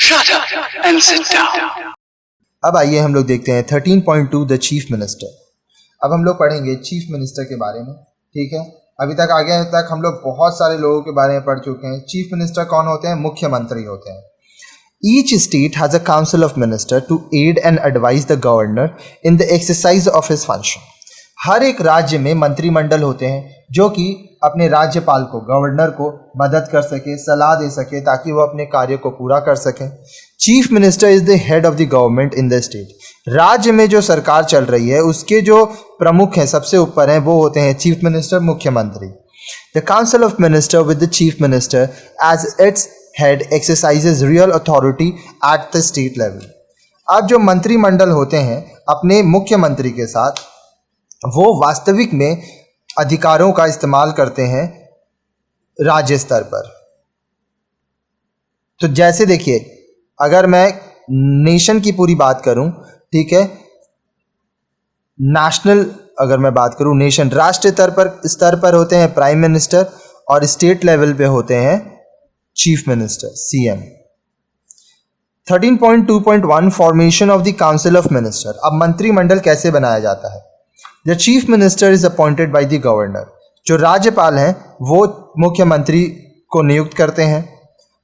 Shut up and sit down. अब आइए हम लोग देखते हैं 13.2 द चीफ मिनिस्टर। अब हम लोग पढ़ेंगे चीफ मिनिस्टर के बारे में। ठीक है, अभी तक आगे तक हम लोग बहुत सारे लोगों के बारे में पढ़ चुके हैं। चीफ मिनिस्टर कौन होते हैं? मुख्यमंत्री होते हैं। Each state has a council of minister to aid and advise the governor in the exercise of his function. हर एक राज्य में मंत्रिमंडल होते हैं जो कि अपने राज्यपाल को, गवर्नर को मदद कर सके, सलाह दे सके ताकि वो अपने कार्य को पूरा कर सकें। Chief minister is the head of the government in the state. राज्य में जो सरकार चल रही है उसके जो प्रमुख हैं, सबसे ऊपर हैं, वो होते हैं चीफ मिनिस्टर, मुख्यमंत्री। The council of minister with the chief minister as its head exercises real authority at the state level. अब जो मंत्रिमंडल होते हैं अपने मुख्यमंत्री के साथ, वो वास्तविक में अधिकारों का इस्तेमाल करते हैं राज्य स्तर पर। तो जैसे देखिए, अगर मैं नेशन की पूरी बात करूं, ठीक है, नेशनल अगर मैं बात करूं, नेशन राष्ट्रीय स्तर पर होते हैं प्राइम मिनिस्टर और स्टेट लेवल पे होते हैं chief minister, CM. 13.2.1 formation of the council of minister. अब मंत्रिमंडल कैसे बनाया जाता है? The chief minister is appointed by the governor. जो राज्यपाल हैं वो मुख्यमंत्री को नियुक्त करते हैं।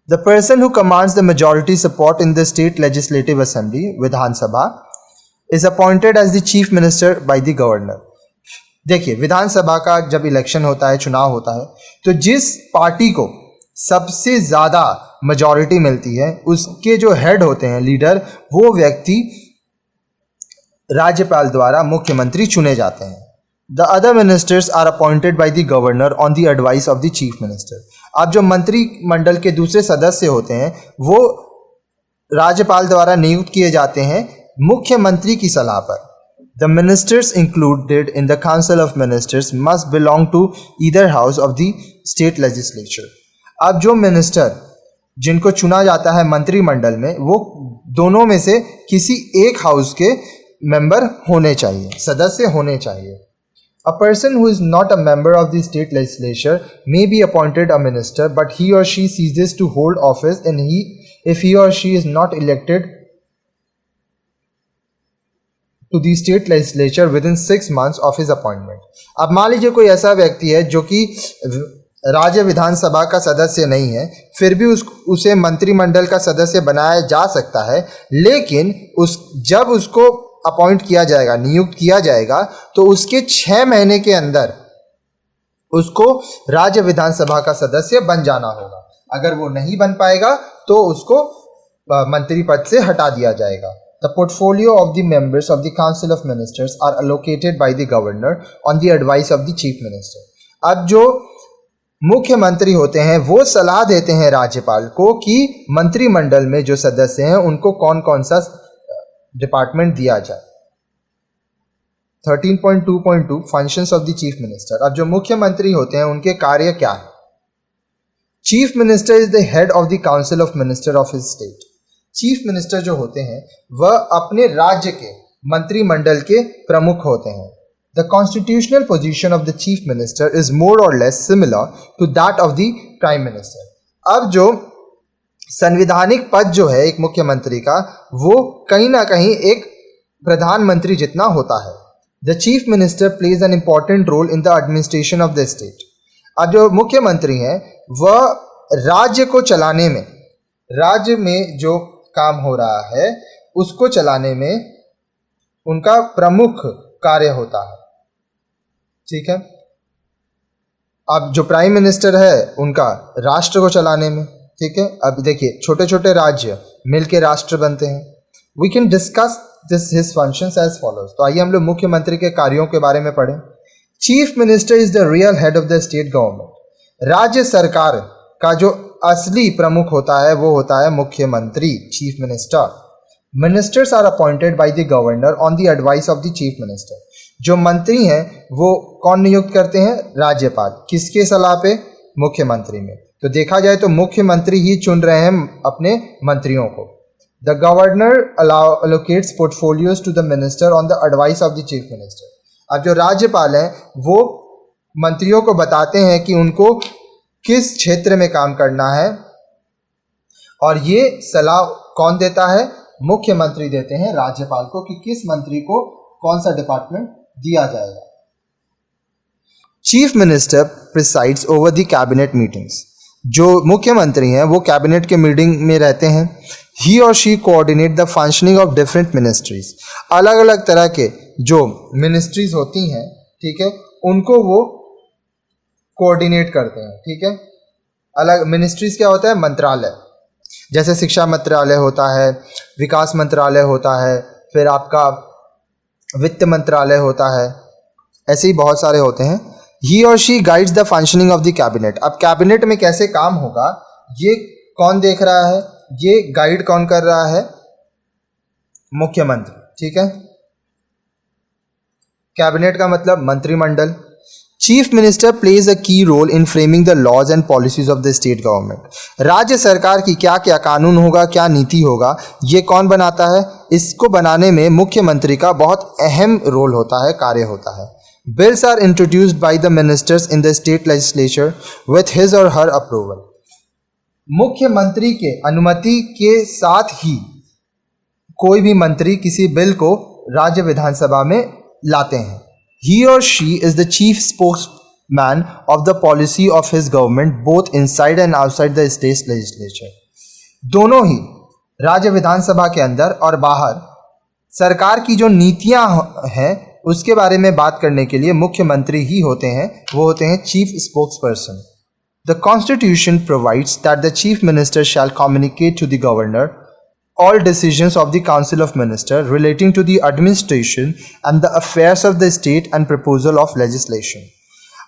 The person who commands the majority support in the state legislative assembly, विधानसभा, is appointed as the chief minister by the governor. देखिए, विधानसभा का जब इलेक्शन होता है, चुनाव होता है, तो जिस पार्टी को सबसे ज़्यादा मेजॉरिटी मिलती है उसके जो हेड होते हैं, लीडर, वो व्यक्ति राज्यपाल द्वारा मुख्यमंत्री चुने जाते हैं। The other ministers are appointed by the governor on the advice of the chief minister. अब जो मंत्रिमंडल के दूसरे सदस्य होते हैं वो राज्यपाल द्वारा नियुक्त किए जाते हैं मुख्यमंत्री की सलाह पर। The ministers included in the council of ministers must belong to either house of the state legislature. अब जो मिनिस्टर जिनको चुना जाता है मंत्रिमंडल में, वो दोनों में से किसी एक हाउस के मेंबर होने चाहिए, सदस्य होने चाहिए। A person who is not a member of the state legislature may be appointed a minister, but he or she ceases to hold office if he or she is not elected to the state legislature within 6 months of his appointment. अब मान लीजिए कोई ऐसा व्यक्ति है जो कि राज्य विधानसभा का सदस्य नहीं है, फिर भी उसे मंत्रिमंडल का सदस्य बनाया जा सकता है, लेकिन जब उसको अपॉइंट किया जाएगा, नियुक्त किया जाएगा, तो उसके 6 महीने के अंदर उसको राज्य विधानसभा का सदस्य बन जाना होगा। अगर वो नहीं बन पाएगा तो उसको मंत्री पद से हटा दिया जाएगा। The portfolio of the members of the council of ministers are allocated by the governor on the advice of the chief minister. अब जो मुख्यमंत्री होते हैं वो सलाह देते हैं राज्यपाल को कि मंत्रिमंडल में जो सदस्य हैं उनको कौन कौन सा डिपार्टमेंट दिया जाए। 13.2.2 functions of the chief minister. अब जो मुख्यमंत्री होते हैं उनके कार्य क्या है? Chief minister is the head of the council of minister of his state. Chief minister जो होते हैं वह अपने राज्य के मंत्रिमंडल के प्रमुख होते हैं। The constitutional position of the chief minister is more or less similar to that of the prime minister. अब जो संवैधानिक पद जो है एक मुख्यमंत्री का, वो कहीं ना कहीं एक प्रधानमंत्री जितना होता है। The chief minister plays an important role in the administration of the state. अब जो मुख्यमंत्री हैं वह राज्य को चलाने में, राज्य में जो काम हो रहा है उसको चलाने में उनका प्रमुख कार्य होता है। ठीक है, अब जो प्राइम मिनिस्टर है उनका राष्ट्र को चलाने में। ठीक है, अब देखिए छोटे छोटे राज्य मिलके राष्ट्र बनते हैं। We can discuss this his functions as follows. तो आइए हम लोग मुख्यमंत्री के कार्यों के बारे में पढ़ें। Chief minister is the real head of the state government. राज्य सरकार का जो असली प्रमुख होता है वो होता है मुख्यमंत्री, chief minister. Ministers are appointed by the governor on the advice of the chief minister. जो मंत्री हैं वो कौन नियुक्त करते हैं? राज्यपाल। किसके सलाह पे? मुख्यमंत्री में। तो देखा जाए तो मुख्यमंत्री ही चुन रहे हैं अपने मंत्रियों को। The governor allocates portfolios to the minister on the advice of the chief minister. अब जो राज्यपाल हैं वो मंत्रियों को बताते हैं कि उनको किस क्षेत्र में काम करना है और ये सलाह कौन देता है? मुख्यमंत्री देते हैं राज्यपाल को कि किस मंत्री को कौन सा डिपार्टमेंट दिया जाएगा। Chief minister presides over the cabinet meetings. जो मुख्यमंत्री हैं वो कैबिनेट के मीटिंग में रहते हैं। ही और she coordinate the functioning of different ministries. अलग अलग तरह के जो मिनिस्ट्रीज होती हैं, ठीक है, उनको वो कोऑर्डिनेट करते हैं। ठीक है, अलग मिनिस्ट्रीज क्या होता है? मंत्रालय, जैसे शिक्षा मंत्रालय होता है, विकास मंत्रालय होता है, फिर आपका वित्त मंत्रालय होता है, ऐसे ही बहुत सारे होते हैं। ही और she guides the functioning of the cabinet. अब कैबिनेट में कैसे काम होगा ये कौन देख रहा है? ये गाइड कौन कर रहा है? मुख्यमंत्री। ठीक है, कैबिनेट का मतलब मंत्रिमंडल। Chief minister plays a key role in framing the laws and policies of the state government. राज्य सरकार की क्या क्या कानून होगा, क्या नीति होगा, ये कौन बनाता है? इसको बनाने में मुख्यमंत्री का बहुत अहम रोल होता है, कार्य होता है। Bills are introduced by the ministers in the state legislature with his or her approval. मुख्यमंत्री के अनुमति के साथ ही कोई भी मंत्री किसी बिल को राज्य विधानसभा में लाते हैं। He or she is the chief spokesman of the policy of his government both inside and outside the state legislature. दोनों ही राज्य विधानसभा के अंदर और बाहर सरकार की जो नीतियां हैं उसके बारे में बात करने के लिए मुख्यमंत्री ही होते हैं, वो होते हैं chief spokesperson. The Constitution provides that the chief minister shall communicate to the governor all decisions of the Council of Ministers relating to the administration and the affairs of the state and proposal of legislation.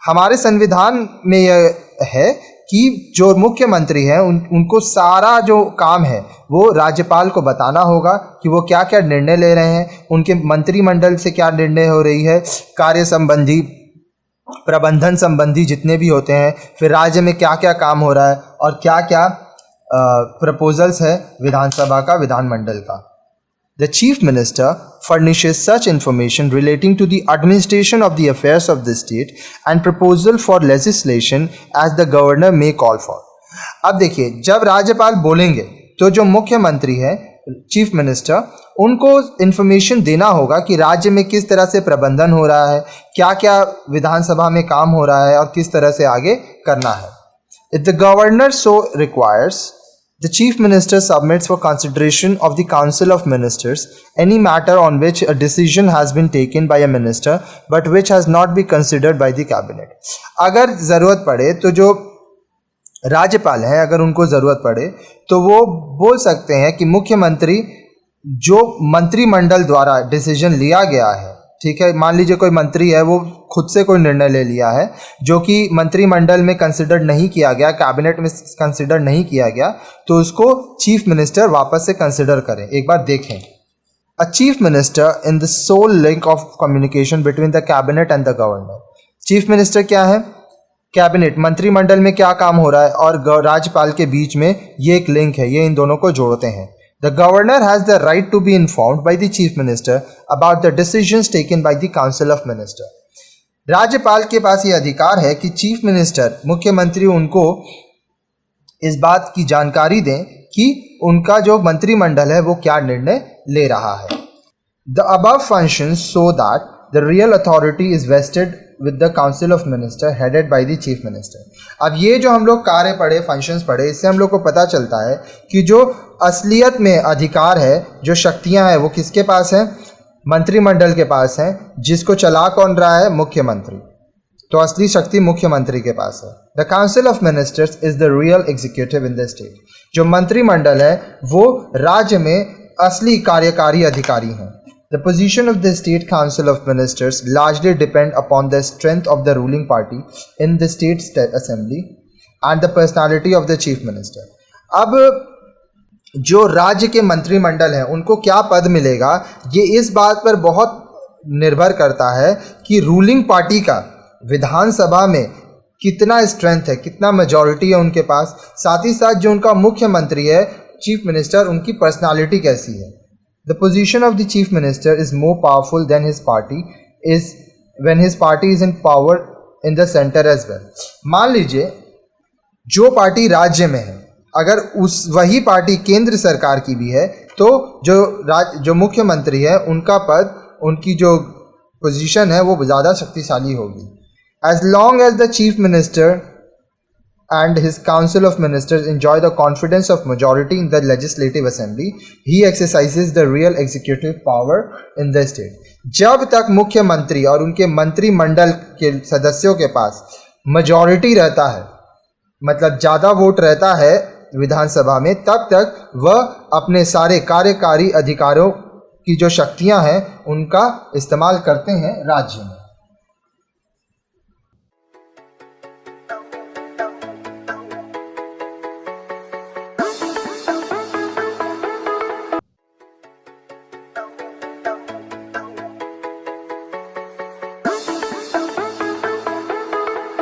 हमारे संविधान में यह है कि जो मुख्यमंत्री हैं उनको सारा जो काम है वो राज्यपाल को बताना होगा कि वो क्या क्या निर्णय ले रहे हैं, उनके मंत्रिमंडल से क्या निर्णय हो रही है, कार्य संबंधी, प्रबंधन संबंधी जितने भी होते हैं, फिर राज्य में क्या क्या काम हो रहा है और क्या क्या प्रपोजल्स है विधानसभा का, विधानमंडल का। The chief minister furnishes such information relating to the administration of the affairs of the state and proposal for legislation as the governor may call for. अब देखिए, जब राज्यपाल बोलेंगे तो जो मुख्यमंत्री है, चीफ मिनिस्टर, उनको इन्फॉर्मेशन देना होगा कि राज्य में किस तरह से प्रबंधन हो रहा है, क्या क्या विधानसभा में काम हो रहा है और किस तरह से आगे करना है। If the governor so requires, the chief minister submits for consideration of the council of ministers any matter on which a decision has been taken by a minister but which has not been considered by the cabinet. अगर ज़रूरत पड़े तो जो राज्यपाल हैं, अगर उनको ज़रूरत पड़े तो वो बोल सकते हैं कि मुख्यमंत्री जो मंत्रिमंडल द्वारा डिसीजन लिया गया है, ठीक है, मान लीजिए कोई मंत्री है वो खुद से कोई निर्णय ले लिया है जो कि मंत्रिमंडल में कंसिडर नहीं किया गया, कैबिनेट में कंसिडर नहीं किया गया, तो उसको चीफ मिनिस्टर वापस से कंसिडर करें, एक बार देखें। A chief minister in the sole link of communication between the cabinet and the governor. Chief minister क्या है? कैबिनेट, मंत्रिमंडल में क्या काम हो रहा है और राज्यपाल के बीच में ये एक लिंक है, ये इन दोनों को जोड़ते हैं। The governor has the right to be informed by the chief minister about the decisions taken by the council of ministers. राज्यपाल के पास ये अधिकार है कि चीफ मिनिस्टर, मुख्यमंत्री, उनको इस बात की जानकारी दें कि उनका जो मंत्रिमंडल है वो क्या निर्णय ले रहा है। The above functions so that the real authority is vested with the council of minister headed by the chief minister. अब ये जो हम लोग कार्य पढ़े, फंक्शंस पढ़े, इससे हम लोग को पता चलता है कि जो असलियत में अधिकार है, जो शक्तियां हैं, वो किसके पास हैं? मंत्रिमंडल के पास हैं, जिसको चला कौन रहा है? मुख्यमंत्री। तो असली शक्ति मुख्यमंत्री के पास है। The council of ministers is the real executive in the state. जो मंत्रिमंडल है वो राज्य में असली कार्यकारी अधिकारी हैं। The position of the state council of ministers largely depend upon the strength of the ruling party in the state assembly and the personality of the chief minister. अब जो राज्य के मंत्रिमंडल हैं उनको क्या पद मिलेगा, ये इस बात पर बहुत निर्भर करता है कि रूलिंग पार्टी का विधानसभा में कितना स्ट्रेंथ है, कितना मेजॉरिटी है उनके पास, साथ ही साथ जो उनका मुख्यमंत्री है, चीफ मिनिस्टर, उनकी पर्सनालिटी कैसी है। The position of the chief minister is more powerful than his party is when his party is in power in the center as well. मान लीजिए जो पार्टी राज्य में है, अगर उस वही पार्टी केंद्र सरकार की भी है तो जो मुख्यमंत्री है उनका पद, उनकी जो पोजीशन है वो ज़्यादा शक्तिशाली होगी. As long as the chief minister and his council of ministers enjoy the confidence of majority in the legislative assembly, he exercises the real executive power in the state. जब तक मुख्यमंत्री और उनके मंत्रिमंडल के सदस्यों के पास majority रहता है, मतलब ज़्यादा वोट रहता है विधानसभा में, तब तक वह अपने सारे कार्यकारी अधिकारों की जो शक्तियां हैं उनका इस्तेमाल करते हैं राज्य में.